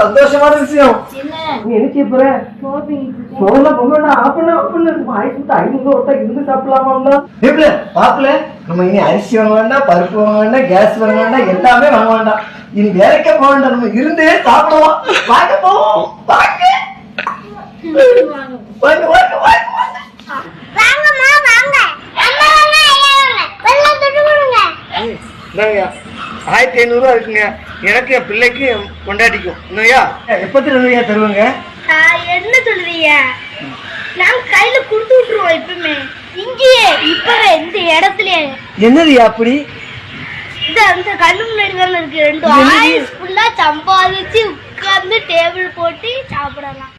சந்தோஷமான விஷயம். நம்ம இனி அரிசி வாங்க வேண்டாம், பருப்பு வாங்க வேண்டாம், கேஸ் வாங்க வேண்டாம், எல்லாமே வாங்க வேண்டாம். இனி வேலைக்க போக வேண்டாம், நம்ம இருந்தே சாப்பிடுவோம். வாங்க போவோம். வாங்க 1500 இருக்குங்க. எனக்கு என் பிள்ளைக்கு கொண்டாடிக்கும். என்னையா எப்ப தருவாங்க? என்ன சொல்றீங்க? நாங்க கையில குடுத்து விட்டுருவோம். இப்பமே இங்கேயே இப்பவே இந்த இடத்துலயே. என்னதுயா அப்படி? இந்த கண்ணு முன்னாடி தானே இருக்கு. 2 ஆயிஸ் ஃபுல்லா சம்பாதிச்சு உட்கார்ந்து டேபிள் போட்டு சாப்பிடலாம்.